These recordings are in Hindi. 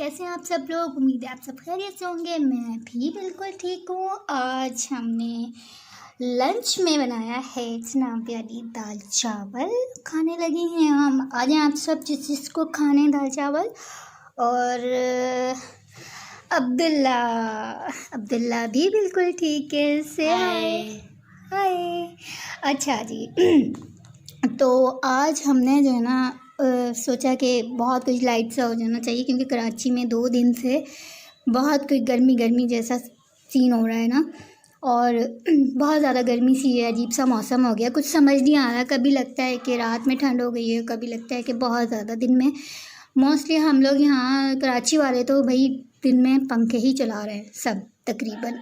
कैसे हैं आप सब लोग। उम्मीद है आप सब खैरियत से होंगे। मैं भी बिल्कुल ठीक हूँ। आज हमने लंच में बनाया है इतना प्यारी दाल चावल खाने लगे हैं हम। आ जाएं आप सब जिसको खाने दाल चावल। और अब्दुल्ला अब्दुल्ला भी बिल्कुल ठीक है। से हाय। अच्छा जी तो आज हमने जो है ना सोचा कि बहुत कुछ लाइट सा हो जाना चाहिए, क्योंकि कराची में 2 दिन से बहुत कुछ गर्मी जैसा सीन हो रहा है ना। और बहुत ज़्यादा गर्मी सी है, अजीब सा मौसम हो गया, कुछ समझ नहीं आ रहा। कभी लगता है कि रात में ठंड हो गई है, कभी लगता है कि बहुत ज़्यादा दिन में। मोस्टली हम लोग यहाँ कराची वाले तो भाई दिन में पंखे ही चला रहे हैं सब तकरीबन।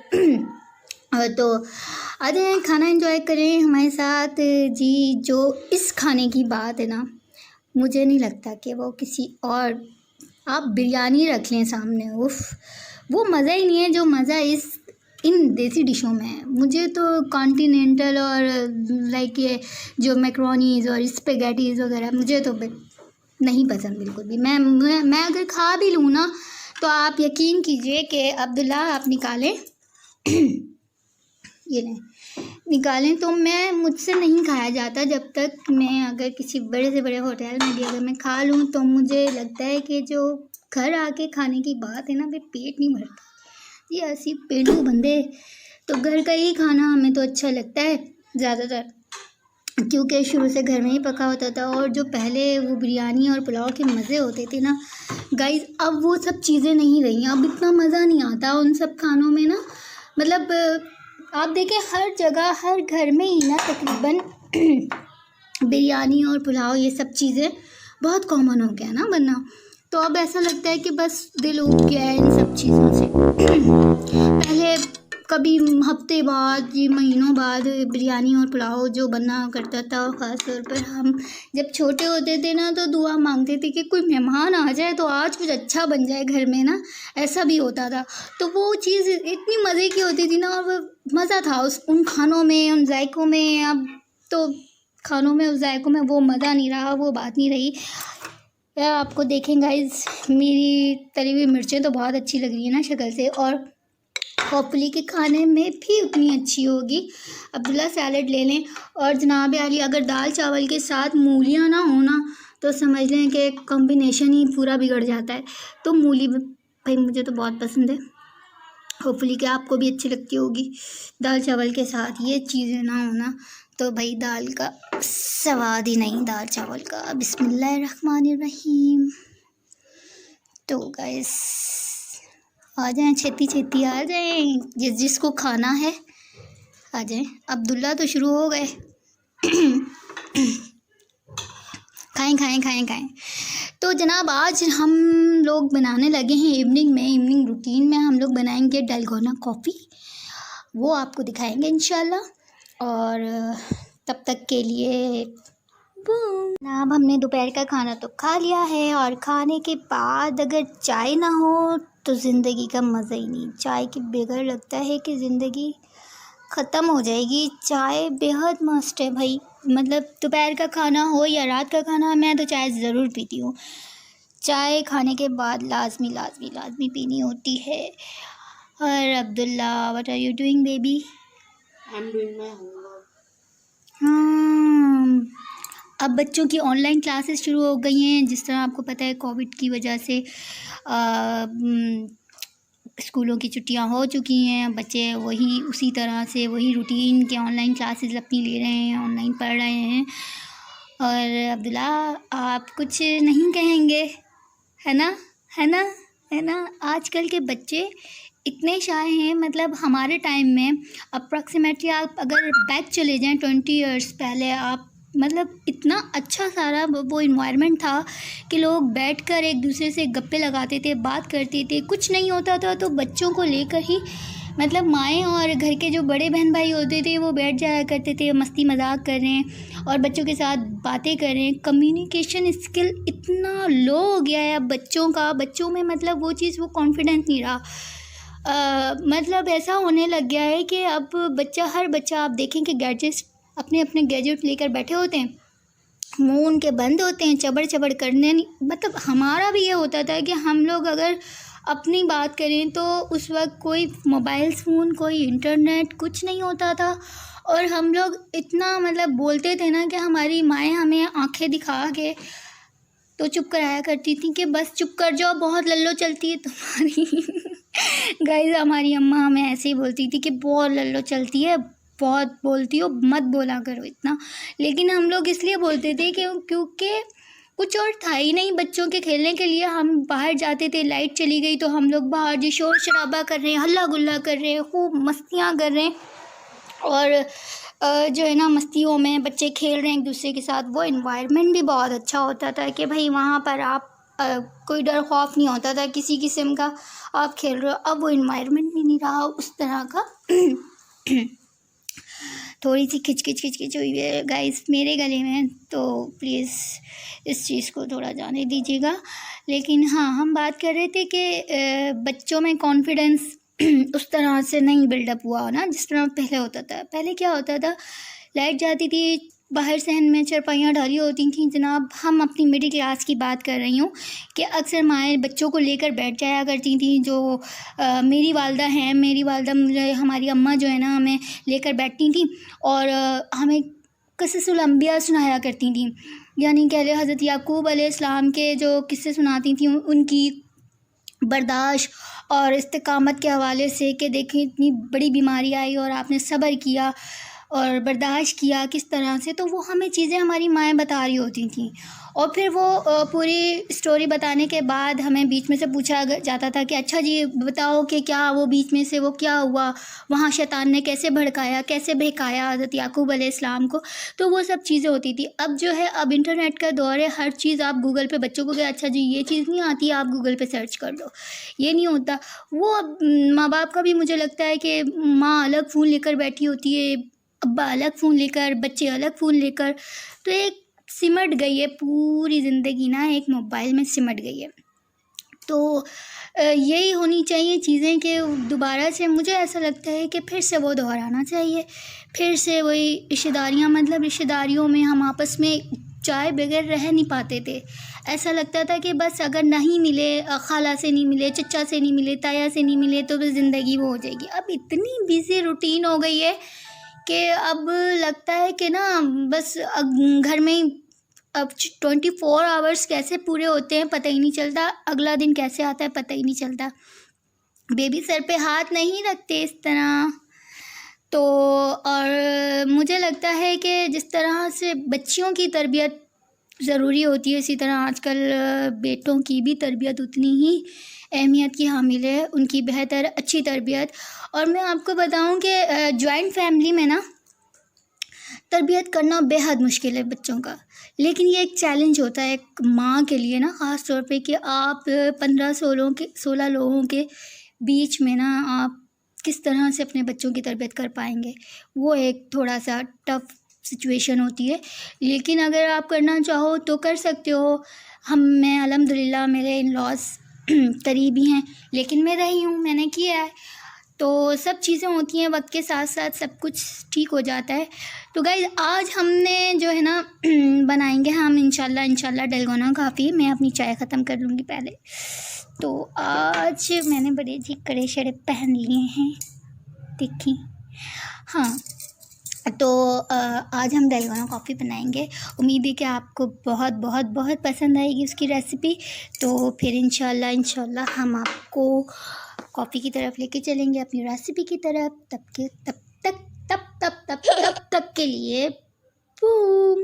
तो आते हैं खाना एंजॉय करें हमारे साथ जी। जो इस खाने की बात है ना, मुझे नहीं लगता कि वो किसी और, आप बिरयानी रख लें सामने, उफ वो मज़ा ही नहीं है जो मज़ा इन देसी डिशों में है। मुझे तो कॉन्टिनेंटल और लाइक ये जो मैक्रोनीज़ और स्पेगेटीज़ वगैरह मुझे तो नहीं पसंद बिल्कुल भी। मैं अगर खा भी लूँ ना, तो आप यकीन कीजिए कि अब्दुल्ला आप निकालें ये निकालें तो मुझसे नहीं खाया जाता। जब तक मैं अगर किसी बड़े से बड़े होटल में भी अगर मैं खा लूँ, तो मुझे लगता है कि जो घर आके खाने की बात है ना, भाई पेट नहीं भरता। ये ऐसी पेटू बंदे, तो घर का ही खाना हमें तो अच्छा लगता है ज़्यादातर, क्योंकि शुरू से घर में ही पका होता था। और जो पहले वो बिरयानी और पुलाव के मज़े होते थे ना गाइस, अब वो सब चीज़ें नहीं रही। अब इतना मज़ा नहीं आता उन सब खानों में ना। मतलब आप देखें हर जगह हर घर में ही ना तकरीबन बिरयानी और पुलाव ये सब चीज़ें बहुत कॉमन हो गया ना बनना। तो अब ऐसा लगता है कि बस दिल उठ गया है इन सब चीज़ों से। पहले कभी हफ्ते बाद ये महीनों बाद बिरयानी और पुलाव जो बनना करता था, ख़ास तौर पर हम जब छोटे होते थे ना, तो दुआ मांगते थे कि कोई मेहमान आ जाए तो आज कुछ अच्छा बन जाए घर में ना, ऐसा भी होता था। तो वो चीज़ इतनी मज़े की होती थी ना, और मज़ा था उन खानों में, उन जायकों में। अब तो खानों में उस जायकों में वो मज़ा नहीं रहा, वो बात नहीं रही यार। आपको देखें गाइस, मेरी तली हुई मिर्चें तो बहुत अच्छी लग रही है ना शक्ल से, और होपफुली के खाने में भी उतनी अच्छी होगी। अब्दुल्ला सैलड ले लें। और जनाब आली, अगर दाल चावल के साथ मूलियाँ ना हो ना, तो समझ लें कि कॉम्बिनेशन ही पूरा बिगड़ जाता है। तो मूली भाई मुझे तो बहुत पसंद है, होपफुली कि आपको भी अच्छी लगती होगी। दाल चावल के साथ ये चीज़ें ना होना तो भाई दाल का स्वाद ही नहीं, दाल चावल का। बिस्मिल्लाहिर्रहमानिर्रहीम। तो गाइस आ जाएं, छेती आ जाएं, जिसको खाना है आ जाएं। अब्दुल्ला तो शुरू हो गए। खाएं। तो जनाब आज हम लोग बनाने लगे हैं इवनिंग रूटीन में हम लोग बनाएंगे डलगोना कॉफ़ी। वो आपको दिखाएंगे इंशाल्लाह। और तब तक के लिए जनाब हमने दोपहर का खाना तो खा लिया है, और खाने के बाद अगर चाय ना हो तो ज़िंदगी का मज़ा ही नहीं। चाय के बगैर लगता है कि ज़िंदगी ख़त्म हो जाएगी। चाय बेहद मस्ट है भाई। मतलब दोपहर का खाना हो या रात का खाना, मैं तो चाय ज़रूर पीती हूँ। चाय खाने के बाद लाजमी पीनी होती है। और Abdullah, what are you doing baby? I am doing my homework. हाँ, अब बच्चों की ऑनलाइन क्लासेस शुरू हो गई हैं। जिस तरह आपको पता है कोविड की वजह से स्कूलों की छुट्टियां हो चुकी हैं। बच्चे वही उसी तरह से वही रूटीन के ऑनलाइन क्लासेस अपनी ले रहे हैं, ऑनलाइन पढ़ रहे हैं। और अब्दुल्ला आप कुछ नहीं कहेंगे, है ना। आजकल के बच्चे इतने शाय हैं। मतलब हमारे टाइम में अप्रॉक्सीमेटली आप अगर बैक चले जाएं 20 ईयर्स पहले, आप मतलब इतना अच्छा सारा वो इन्वायरमेंट था कि लोग बैठकर एक दूसरे से गप्पे लगाते थे, बात करते थे। कुछ नहीं होता था तो बच्चों को लेकर ही मतलब माएँ और घर के जो बड़े बहन भाई होते थे वो बैठ जाया करते थे, मस्ती मजाक कर रहे हैं और बच्चों के साथ बातें कर रहे हैं। कम्युनिकेशन स्किल इतना लो हो गया है अब बच्चों में मतलब वो चीज़, वो कॉन्फिडेंस नहीं रहा। मतलब ऐसा होने लग गया है कि अब हर बच्चा आप देखें कि गैजेट्स अपने गैजेट लेकर बैठे होते हैं। मुंह उनके बंद होते हैं, चबड़ चबड़ करने नहीं। मतलब हमारा भी ये होता था कि हम लोग अगर अपनी बात करें तो उस वक्त कोई मोबाइल फ़ोन, कोई इंटरनेट कुछ नहीं होता था, और हम लोग इतना मतलब बोलते थे ना कि हमारी माएँ हमें आंखें दिखा के तो चुप कराया करती थी कि बस चुप कर जाओ, बहुत लल्लो चलती है तुम्हारी। गाइस हमारी अम्मा हमें ऐसे ही बोलती थी कि बहुत लल्लो चलती है, बहुत बोलती हो, मत बोला करो इतना। लेकिन हम लोग इसलिए बोलते थे क्योंकि कुछ और था ही नहीं बच्चों के खेलने के लिए। हम बाहर जाते थे, लाइट चली गई तो हम लोग बाहर जो शोर शराबा कर रहे हैं, हल्ला गुल्ला कर रहे हैं, खूब मस्तियाँ कर रहे हैं, और जो है ना मस्तियों में बच्चे खेल रहे हैं एक दूसरे के साथ। वो इन्वायरमेंट भी बहुत अच्छा होता था कि भाई वहाँ पर आप कोई डर खौफ नहीं होता था किसी किस्म का, आप खेल रहे हो। अब वो इन्वायरमेंट भी नहीं रहा उस तरह का। थोड़ी सी खिच हुई है गाइस मेरे गले में, तो प्लीज़ इस चीज़ को थोड़ा जाने दीजिएगा। लेकिन हाँ, हम बात कर रहे थे कि बच्चों में कॉन्फिडेंस उस तरह से नहीं बिल्डअप हुआ ना जिस तरह पहले होता था। पहले क्या होता था, लाइट जाती थी, बाहर सहन में चारपाइयाँ डाली होती थी जनाब। हम अपनी मिडिल क्लास की बात कर रही हूँ कि अक्सर माएँ बच्चों को लेकर बैठ जाया करती थी। जो मेरी वालदा हैं, मेरी वालदा मुझे, हमारी अम्मा जो है ना, हमें लेकर बैठती थी और हमें क़ससुल अंबिया सुनाया करती थी। यानी कह लो हज़रत याकूब अलैहिस्सलाम के जो किस्से सुनाती थी, उनकी बर्दाश्त और इस्तिकामत के हवाले से कि देखिए इतनी बड़ी बीमारी आई और आपने सब्र किया और बर्दाश्त किया किस तरह से। तो वो हमें चीज़ें हमारी माएँ बता रही होती थी, और फिर वो पूरी स्टोरी बताने के बाद हमें बीच में से पूछा जाता था कि अच्छा जी बताओ कि क्या वो बीच में से वो क्या हुआ, वहाँ शैतान ने कैसे भड़काया, कैसे बहकाया हज़रत याकूब अलैहिस्सलाम को। तो वो सब चीज़ें होती थी। अब जो है, अब इंटरनेट का दौर है, हर चीज़ आप गूगल पे बच्चों को कि अच्छा जी ये चीज़ नहीं आती, आप गूगल पे सर्च कर लो, ये नहीं होता। वो अब माँ बाप का भी मुझे लगता है कि माँ अलग फ़ोन लेकर बैठी होती है, अब्बा अलग फ़ोन लेकर, बच्चे अलग फ़ोन लेकर, तो एक सिमट गई है पूरी ज़िंदगी ना, एक मोबाइल में सिमट गई है। तो यही होनी चाहिए चीज़ें कि दोबारा से मुझे ऐसा लगता है कि फिर से वो दोहराना चाहिए, फिर से वही रिश्तेदारियाँ। मतलब रिश्तेदारियों में हम आपस में चाय बगैर रह नहीं पाते थे। ऐसा लगता था कि बस अगर नहीं मिले, खाला से नहीं मिले, चचा से नहीं मिले, ताया से नहीं मिले, तो बस ज़िंदगी वो हो जाएगी। अब इतनी बिज़ी रूटीन हो गई है कि अब लगता है कि ना बस घर में ही अब 24 आवर्स कैसे पूरे होते हैं पता ही नहीं चलता, अगला दिन कैसे आता है पता ही नहीं चलता। बेबी सर पे हाथ नहीं रखते इस तरह। तो और मुझे लगता है कि जिस तरह से बच्चियों की तरबियत ज़रूरी होती है, इसी तरह आजकल बेटों की भी तरबियत उतनी ही अहमियत की हामिल है, उनकी बेहतर अच्छी तरबियत। और मैं आपको बताऊं कि जॉइंट फैमिली में ना तरबियत करना बेहद मुश्किल है बच्चों का। लेकिन ये एक चैलेंज होता है एक माँ के लिए ना, ख़ास तौर पे कि आप 15-16 लोगों के बीच में ना आप किस तरह से अपने बच्चों की तरबियत कर पाएंगे। वो एक थोड़ा सा टफ़ सिचुएशन होती है, लेकिन अगर आप करना चाहो तो कर सकते हो। मैं अल्हम्दुलिल्लाह मेरे इन-लॉज़ करीबी हैं, लेकिन मैं रही हूँ, मैंने किया है। तो सब चीज़ें होती हैं, वक्त के साथ साथ सब कुछ ठीक हो जाता है। तो गाइज़ आज हमने जो है ना बनाएंगे हम इंशाल्लाह डलगोना कॉफ़ी। मैं अपनी चाय ख़त्म कर लूँगी पहले। तो आज मैंने बड़े जी कड़े शड़े पहन लिए हैं, देखी। हाँ, तो आज हम डलगोना कॉफ़ी बनाएंगे। उम्मीद है कि आपको बहुत बहुत बहुत पसंद आएगी उसकी रेसिपी। तो फिर इंशाल्लाह हम आपको कॉफ़ी की तरफ लेके चलेंगे, अपनी रेसिपी की तरफ। तब तक के लिए बूम।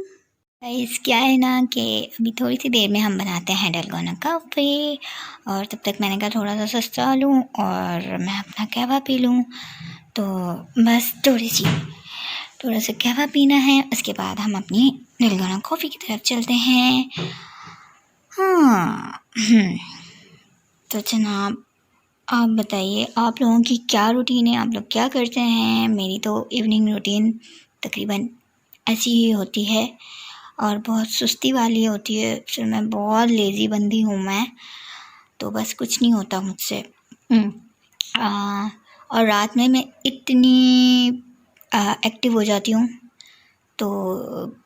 गाइस क्या है ना कि अभी थोड़ी सी देर में हम बनाते हैं डलगोना कॉफ़ी, और तब तक मैंने कहा थोड़ा सा सस्ता लूँ और मैं अपना कहवा पी लूँ। तो बस थोड़ा सा कहवा पीना है, उसके बाद हम अपनी डलगोना कॉफ़ी की तरफ चलते हैं। हाँ तो जनाब आप बताइए, आप लोगों की क्या रूटीन है, आप लोग क्या करते हैं। मेरी तो इवनिंग रूटीन तकरीबन ऐसी ही होती है और बहुत सुस्ती वाली होती है। फिर मैं बहुत लेज़ी बंदी हूँ मैं, तो बस कुछ नहीं होता मुझसे। और रात में मैं इतनी एक्टिव हो जाती हूँ, तो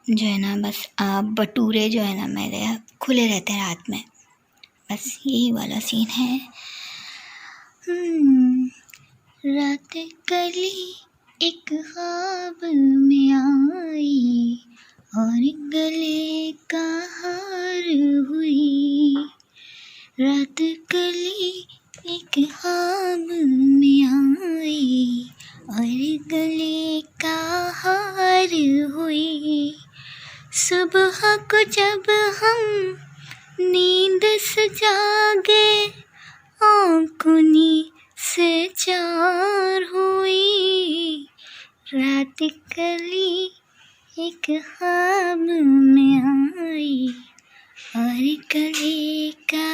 जो है ना बस भटूरे जो है ना मेरे खुले रहते हैं रात में, बस यही वाला सीन है। रात कली एक ख्वाब में आई और गले का हार हुई, रात कली एक ख्वाब में आई और गले का हार हुई, सुबह को जब हम नींद से जागे आँखों से चार हुई, रात कली एक ख्वाब में आई और गले का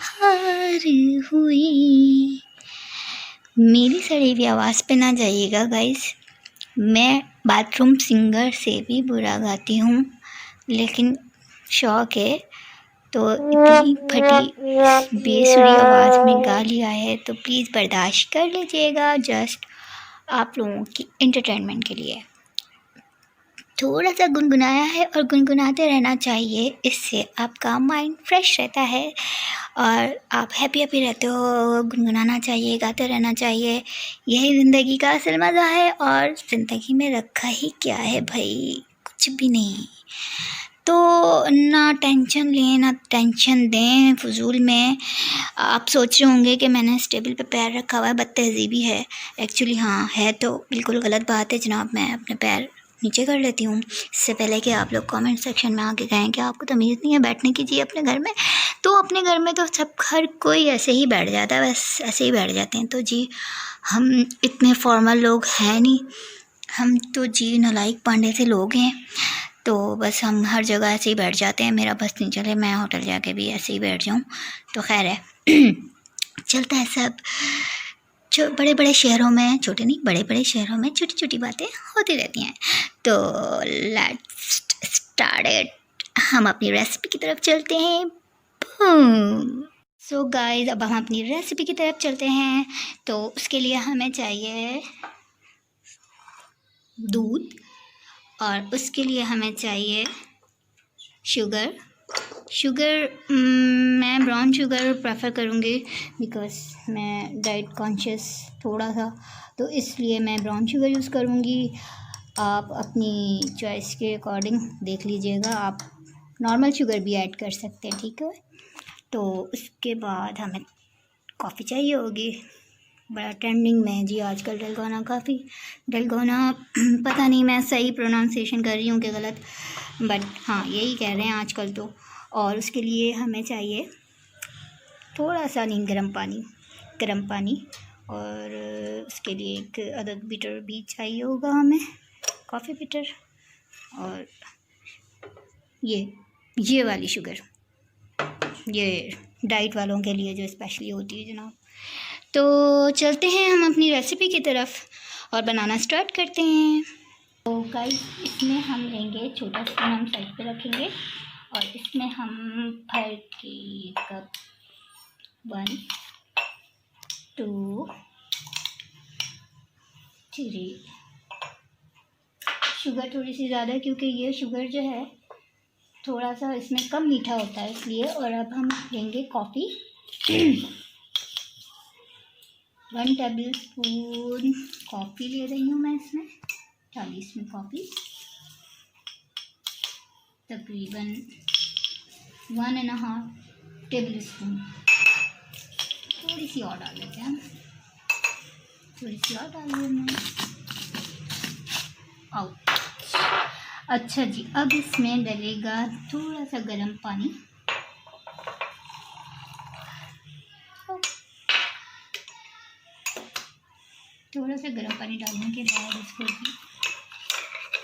हार हुई। मेरी सड़ी हुई आवाज़ पे ना जाइएगा गाइस, मैं बाथरूम सिंगर से भी बुरा गाती हूँ, लेकिन शौक है तो इतनी फटी बेसुरी आवाज़ में गा लिया है, तो प्लीज़ बर्दाश्त कर लीजिएगा, जस्ट आप लोगों की एंटरटेनमेंट के लिए थोड़ा सा गुनगुनाया है, और गुनगुनाते रहना चाहिए, इससे आपका माइंड फ्रेश रहता है और आप हैप्पी रहते हो। गुनगुनाना चाहिए, गाते रहना चाहिए, यही ज़िंदगी का असल मज़ा है। और ज़िंदगी में रखा ही क्या है भाई, कुछ भी नहीं। तो ना टेंशन लें ना टेंशन दें फजूल में। आप सोच रहे होंगे कि मैंने इस टेबल पे पैर रखा हुआ है, बदतहज़ीबी है। एक्चुअली हाँ है, तो बिल्कुल गलत बात है जनाब, मैं अपने पैर नीचे कर लेती हूँ। इससे पहले कि आप लोग कमेंट सेक्शन में आके कहें कि आपको तमीज़ नहीं है बैठने की जी अपने घर में, तो अपने घर में तो सब हर कोई ऐसे ही बैठ जाता है, बस ऐसे ही बैठ जाते हैं। तो जी हम इतने फॉर्मल लोग हैं नहीं, हम तो जी नालायक पांडे से लोग हैं, तो बस हम हर जगह ऐसे ही बैठ जाते हैं। मेरा बस नहीं चले मैं होटल जाके भी ऐसे ही बैठ जाऊँ, तो खैर है चलता है सब। बड़े बड़े शहरों में, छोटे नहीं बड़े बड़े शहरों में छोटी छोटी बातें होती रहती हैं। तो लेट्स स्टार्ट, हम अपनी रेसिपी की तरफ चलते हैं। सो गाइस, अब हम अपनी रेसिपी की तरफ चलते हैं। तो उसके लिए हमें चाहिए दूध, और उसके लिए हमें चाहिए शुगर। मैं ब्राउन शुगर प्रेफर करूँगी, बिकॉज़ मैं डाइट कॉन्शियस थोड़ा सा, तो इसलिए मैं ब्राउन शुगर यूज़ करूँगी। आप अपनी चॉइस के अकॉर्डिंग देख लीजिएगा, आप नॉर्मल शुगर भी ऐड कर सकते हैं, ठीक है। तो उसके बाद हमें कॉफ़ी चाहिए होगी, बड़ा ट्रेंडिंग में है जी आजकल डलगोना कॉफ़ी। डलगोना पता नहीं मैं सही प्रोनाउंसिएशन कर रही हूँ कि गलत, बट हाँ यही कह रहे हैं आजकल तो। और उसके लिए हमें चाहिए थोड़ा सा नहीं गर्म पानी, और उसके लिए एक अदद बीटर भी चाहिए होगा हमें, कॉफ़ी बीटर। और ये वाली शुगर, ये डाइट वालों के लिए जो स्पेशली होती है जनाब। तो चलते हैं हम अपनी रेसिपी की तरफ और बनाना स्टार्ट करते हैं। तो गाइस, इसमें हम लेंगे छोटा स्पून, हम साइड पे रखेंगे, और इसमें हम भर के कप 1 2 3 शुगर थोड़ी सी ज़्यादा, क्योंकि ये शुगर जो है थोड़ा सा इसमें कम मीठा होता है इसलिए। और अब हम लेंगे कॉफ़ी 1 टेबल स्पून कॉफ़ी ले रही हूँ मैं इसमें, 40 में कॉफ़ी, तकरीबन 1.5 टेबल स्पून। थोड़ी सी और डाल लेते हैं, थोड़ी सी और डाल लेंगे। अच्छा जी, अब इसमें डलेगा थोड़ा सा गर्म पानी, थोड़ा सा गर्म पानी डालने के बाद इसको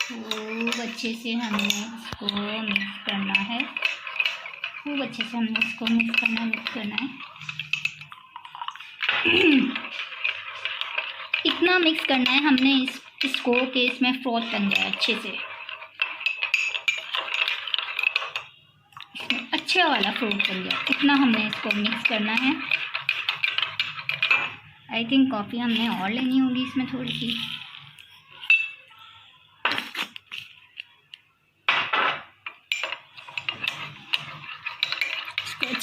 खूब अच्छे से हमने इसको मिक्स करना है, खूब अच्छे से हमने इसको मिक्स करना है। इतना मिक्स करना है हमने इसको कि इसमें फ्रॉथ बन जाए अच्छे से, इसमें अच्छा वाला फ्रूट बन जाए, इतना हमने इसको मिक्स करना है। आई थिंक कॉफ़ी हमने और लेनी होगी इसमें थोड़ी सी।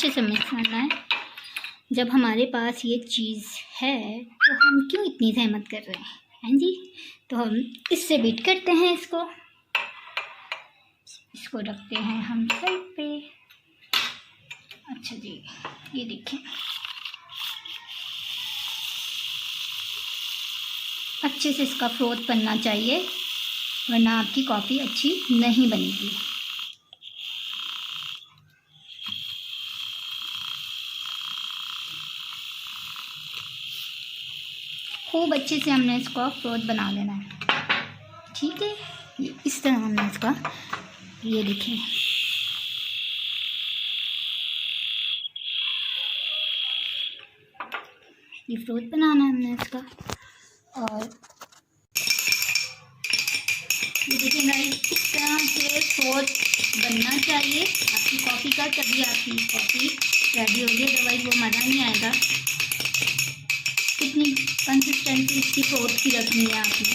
अच्छे से मिक्स करना है। जब हमारे पास ये चीज़ है तो हम क्यों इतनी जहमत कर रहे हैं जी। तो हम इससे बीट करते हैं इसको रखते हैं हम साइड पे। अच्छा जी, ये देखें अच्छे से इसका फ्रोथ बनना चाहिए, वरना आपकी कॉफ़ी अच्छी नहीं बनेगी। खूब अच्छे से हमने इसको फ्रोथ बना लेना है, ठीक है। ये इस तरह हमने इसका, ये देखें ये फ्रोथ बनाना है हमने इसका। और ये देखें गाइस, इस तरह से फ्रोथ बनना चाहिए आपकी कॉफ़ी का, तभी आपकी कॉफ़ी रेडी होगी, अदरवाइज़ वो मज़ा नहीं आएगा। कितनी कंसिस्टेंसी इसकी फ्रोथ की रखनी है आपने।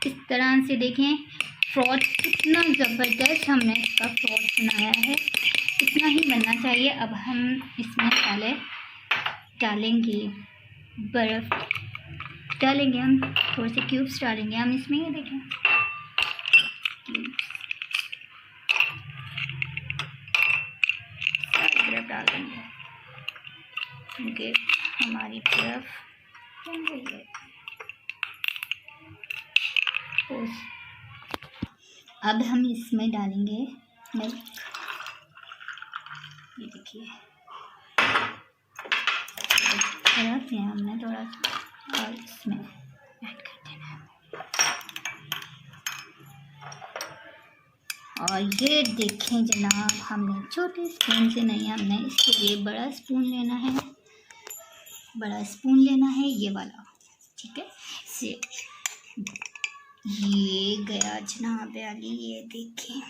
इस तरह से देखें फ्रोथ कितना ज़बरदस्त हमने इसका फ्रोथ बनाया है, इतना ही बनना चाहिए। अब हम इसमें पहले डालेंगे बर्फ़, डालेंगे हम थोड़े से क्यूब्स डालेंगे हम इसमें, ये देखें सारी बर्फ़ डाल देंगे क्योंकि हमारी बर्फ़ बन गई है। अब हम इसमें डालेंगे मिल्क, ये देखिए बर्फ है हमने थोड़ा सा और इसमें ऐड कर देना है। और ये देखें जनाब, हमने छोटे स्पून से नहीं, हमने इसके लिए बड़ा स्पून लेना है, बड़ा स्पून लेना है ये वाला, ठीक है। से ये गया जनाब अली, ये देखें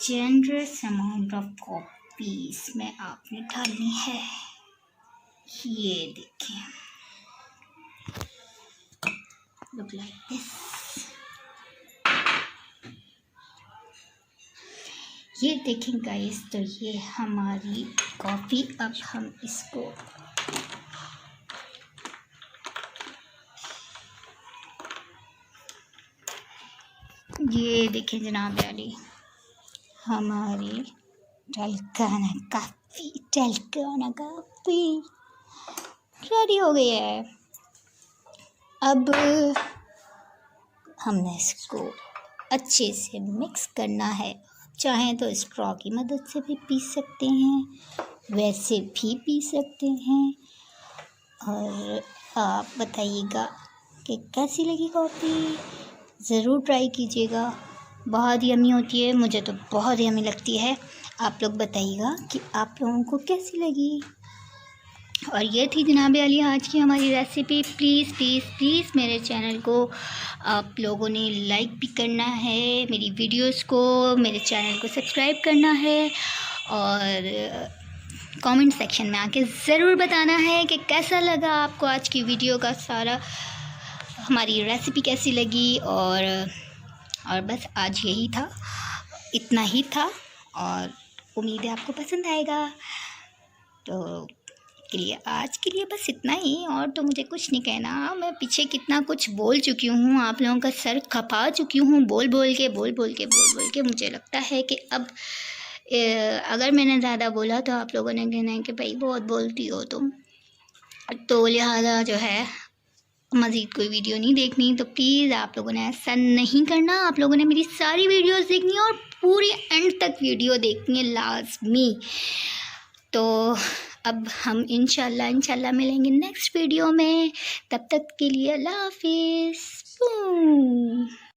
जनरस अमाउंट ऑफ कॉफ़ी इसमें आपने डालनी है, ये देखें लुक लाइक दिस। ये देखें गाइस, तो ये हमारी कॉफ़ी, अब हम इसको ये देखें जनाब अली, हमारी टलकाना कॉफ़ी रेडी हो गई है। अब हमने इसको अच्छे से मिक्स करना है। चाहें तो स्ट्रॉ की मदद से भी पी सकते हैं, वैसे भी पी सकते हैं। और आप बताइएगा कि कैसी लगी कॉफ़ी, ज़रूर ट्राई कीजिएगा, बहुत यम्मी होती है, मुझे तो बहुत यम्मी लगती है। आप लोग बताइएगा कि आप लोगों को कैसी लगी। और ये थी जनाब अली आज की हमारी रेसिपी। प्लीज़ प्लीज़ प्लीज़ मेरे चैनल को आप लोगों ने लाइक भी करना है, मेरी वीडियोस को, मेरे चैनल को सब्सक्राइब करना है और कमेंट सेक्शन में आके ज़रूर बताना है कि कैसा लगा आपको आज की वीडियो का सारा, हमारी रेसिपी कैसी लगी। और बस आज यही था, इतना ही था और उम्मीद है आपको पसंद आएगा। तो आज के लिए बस इतना ही, और तो मुझे कुछ नहीं कहना। मैं पीछे कितना कुछ बोल चुकी हूँ, आप लोगों का सर खपा चुकी हूँ बोल बोल के। मुझे लगता है कि अब अगर मैंने ज़्यादा बोला तो आप लोगों ने कहना है कि भाई बहुत बोलती हो तुम, तो लिहाजा जो है मज़ीद कोई वीडियो नहीं देखनी। तो प्लीज़ आप लोगों ने ऐसा नहीं करना, आप लोगों ने मेरी सारी वीडियोस देखनी है और पूरी एंड तक वीडियो देखनी है लाज़मी। तो अब हम इंशाल्लाह मिलेंगे नेक्स्ट वीडियो में, तब तक के लिए अल्लाह हाफिज़।